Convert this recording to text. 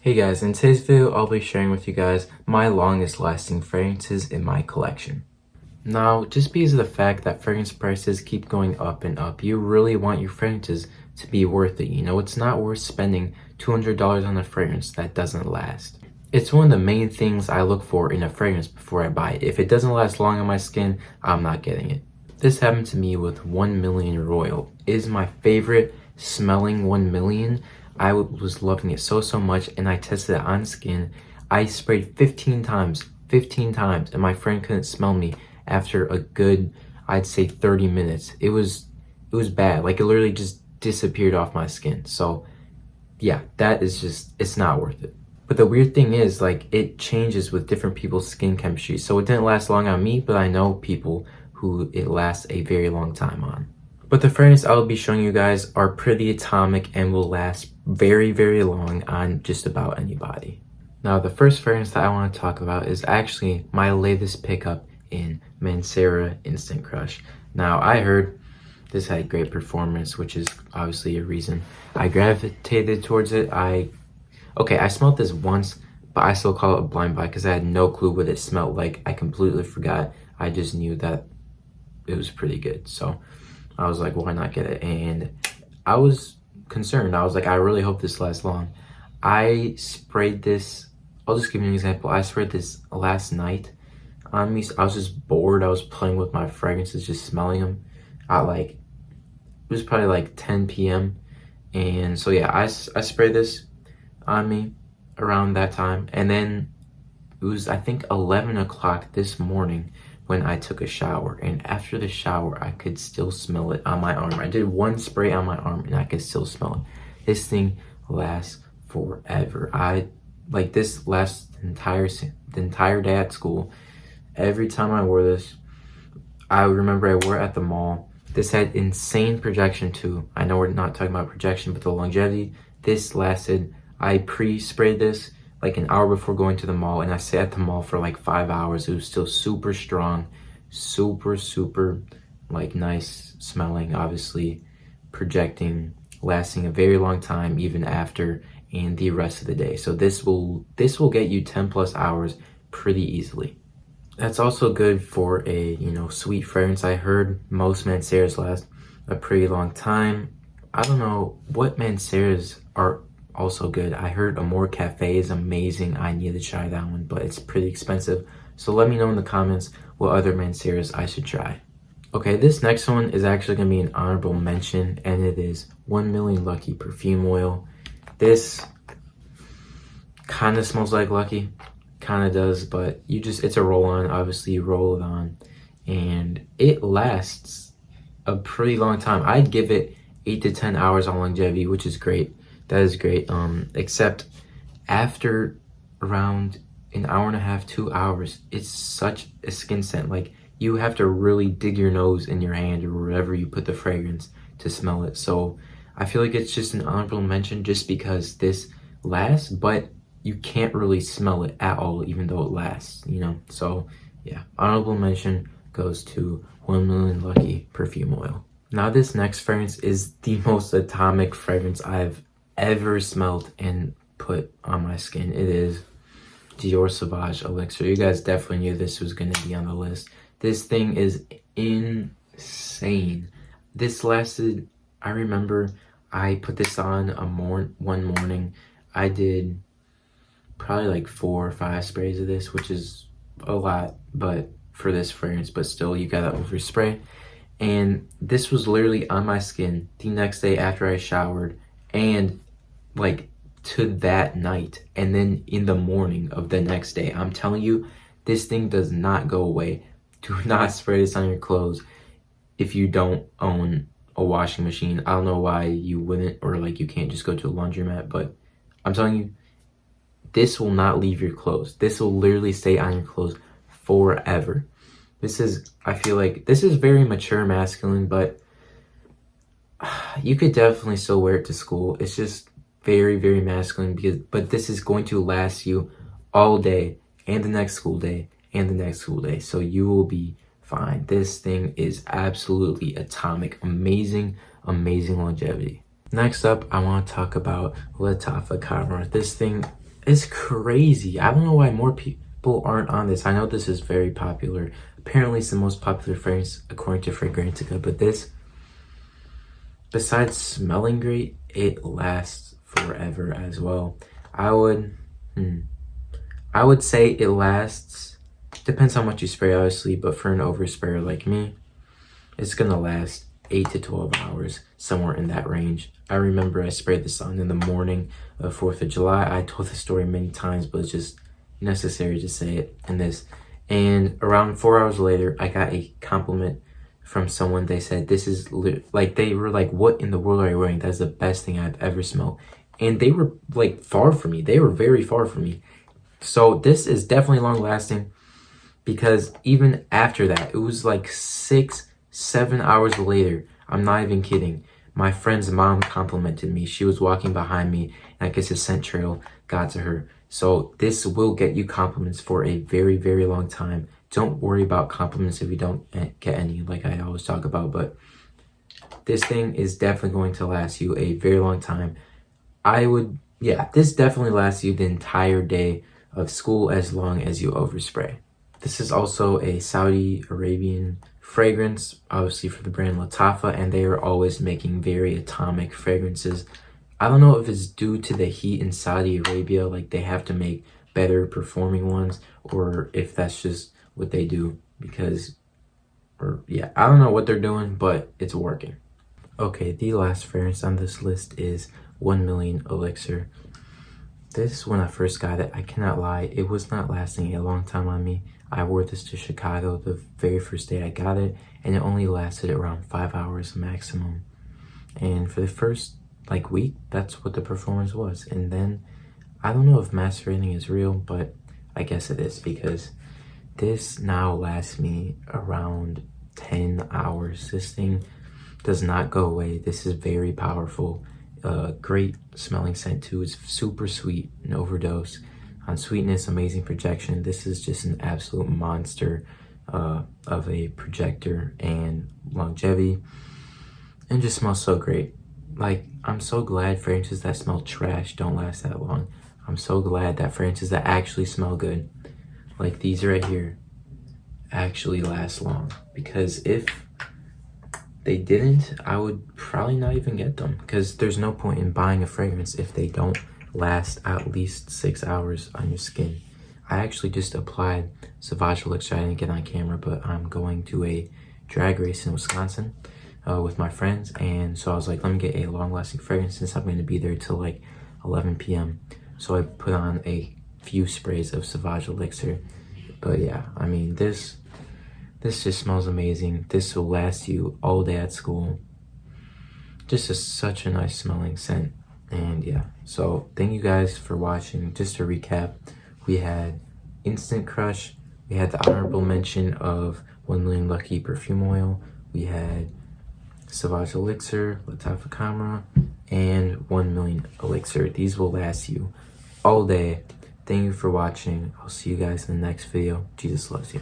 Hey guys, in today's video I'll be sharing with you guys my longest lasting fragrances in my collection. Now, just because of the fact that fragrance prices keep going up and up, you really want your fragrances to be worth it. You know, it's not worth spending $200 on a fragrance that doesn't last. It's one of the main things I look for in a fragrance before I buy it. If it doesn't last long on my skin, I'm not getting it. This happened to me with 1 Million Royal. It is my favorite smelling 1 Million. I was loving it so much, and I tested it on skin. I sprayed 15 times, and my friend couldn't smell me after a good, I'd say 30 minutes. It was bad. Like, it literally just disappeared off my skin. So yeah, that is just, it's not worth it. But the weird thing is, like, it changes with different people's skin chemistry. So it didn't last long on me, but I know people who it lasts a very long time on. But the fragrances I'll be showing you guys are pretty atomic and will last very long on just about anybody. Now, the first fragrance that I want to talk about is actually my latest pickup in Mancera Instant Crush. Now, I heard this had great performance, which is obviously a reason I gravitated towards it. I smelled this once, but I still call it a blind buy because I had no clue what it smelled like. I completely forgot. I just knew that it was pretty good. So I was like, why not get it? And I was concerned. I was like, I really hope this lasts long. I sprayed this, I'll just give you an example. I sprayed this last night on me. I was just bored. I was playing with my fragrances, just smelling them. It was probably like 10 p.m. And so yeah, I sprayed this on me around that time. And then it was, I think, 11 o'clock this morning when I took a shower, and after the shower I could still smell it on my arm. I did one spray on my arm and I could still smell it. This thing lasts forever. This lasts the entire day at school. Every time I wore this, I remember I wore it at the mall. This had insane projection too. I know we're not talking about projection, but the longevity, this lasted, I pre-sprayed this like an hour before going to the mall, and I stayed at the mall for like 5 hours. It was still super strong, super like nice smelling, obviously projecting, lasting a very long time even after and the rest of the day. So this will get you 10 plus hours pretty easily. That's also good for a, sweet fragrance. I heard most Manceras last a pretty long time. I don't know what Manceras are also good. I heard Amore Cafe is amazing. I need to try that one, but it's pretty expensive. So let me know in the comments what other Manceras I should try. Okay, this next one is actually going to be an honorable mention, and it is 1 Million Lucky Perfume Oil. This kind of smells like Lucky. Kind of does, but it's a roll-on. Obviously, you roll it on, and it lasts a pretty long time. I'd give it 8 to 10 hours on longevity, which is great. That is great, except after around an hour and a half, 2 hours, it's such a skin scent. Like, you have to really dig your nose in your hand or wherever you put the fragrance to smell it. So I feel like it's just an honorable mention just because this lasts, but you can't really smell it at all, even though it lasts, So yeah, honorable mention goes to 1 Million Lucky Perfume Oil. Now, this next fragrance is the most atomic fragrance I've ever smelled and put on my skin. It is Dior Sauvage Elixir. You guys definitely knew this was going to be on the list. This thing is insane. This lasted, I remember I put this on one morning. I did probably like 4 or 5 sprays of this, which is a lot, but for this fragrance, but still, you gotta overspray. And this was literally on my skin the next day after I showered, and like to that night, and then in the morning of the next day. I'm telling you, this thing does not go away. Do not spray this on your clothes if you don't own a washing machine. I don't know why you wouldn't, or like you can't just go to a laundromat, but I'm telling you, this will not leave your clothes. This will literally stay on your clothes forever. I feel like this is very mature masculine, but you could definitely still wear it to school. It's just very masculine, but this is going to last you all day and the next school day and the next school day. So you will be fine. This thing is absolutely atomic. Amazing longevity. Next up, I want to talk about Lattafa Camera. This thing It's crazy. I don't know why more people aren't on this. I know this is very popular. Apparently, it's the most popular fragrance according to Fragrantica. But this, besides smelling great, it lasts forever as well. I would say it lasts. Depends how much you spray, obviously. But for an oversprayer like me, it's gonna last 8 to 12 hours, somewhere in that range. I remember I sprayed this on in the morning of 4th of July. I told the story many times, but it's just necessary to say it in this. And around 4 hours later, I got a compliment from someone. They said, this is like, they were like, what in the world are you wearing? That's the best thing I've ever smelled. And they were like far from me. They were very far from me. So this is definitely long lasting, because even after that, it was like 6-7 hours later, I'm not even kidding, my friend's mom complimented me. She was walking behind me, and I guess a scent trail got to her. So this will get you compliments for a very, very long time. Don't worry about compliments if you don't get any, like I always talk about, but this thing is definitely going to last you a very long time. This definitely lasts you the entire day of school as long as you overspray. This is also a Saudi Arabian fragrance, obviously for the brand Lattafa, and they are always making very atomic fragrances. I don't know if it's due to the heat in Saudi Arabia, like they have to make better performing ones, or if that's just what they do, I don't know what they're doing, but it's working. Okay, the last fragrance on this list is 1 Million Elixir. This, when I first got it, I cannot lie, it was not lasting a long time on me. I wore this to Chicago the very first day I got it, and it only lasted around 5 hours maximum. And for the first week, that's what the performance was. And then, I don't know if macerating is real, but I guess it is, because this now lasts me around 10 hours. This thing does not go away. This is very powerful. Great smelling scent too. It's super sweet, an overdose on sweetness, amazing projection. This is just an absolute monster of a projector and longevity, and just smells so great. Like, I'm so glad fragrances that smell trash don't last that long. I'm so glad that fragrances that actually smell good, like these right here, actually last long. Because if they didn't, I would probably not even get them, because there's no point in buying a fragrance if they don't last at least 6 hours on your skin. I actually just applied Sauvage Elixir. I didn't get on camera, but I'm going to a drag race in Wisconsin with my friends, and so I was like, let me get a long-lasting fragrance since I'm going to be there till like 11 p.m. So I put on a few sprays of Sauvage Elixir. But yeah, I mean, this just smells amazing. This will last you all day at school. Just such a nice smelling scent. And yeah, so thank you guys for watching. Just to recap, we had Instant Crush, we had the honorable mention of 1 Million Lucky Perfume Oil, we had Sauvage Elixir, Lattafa Camera, and 1 Million Elixir. These will last you all day. Thank you for watching. I'll see you guys in the next video. Jesus loves you.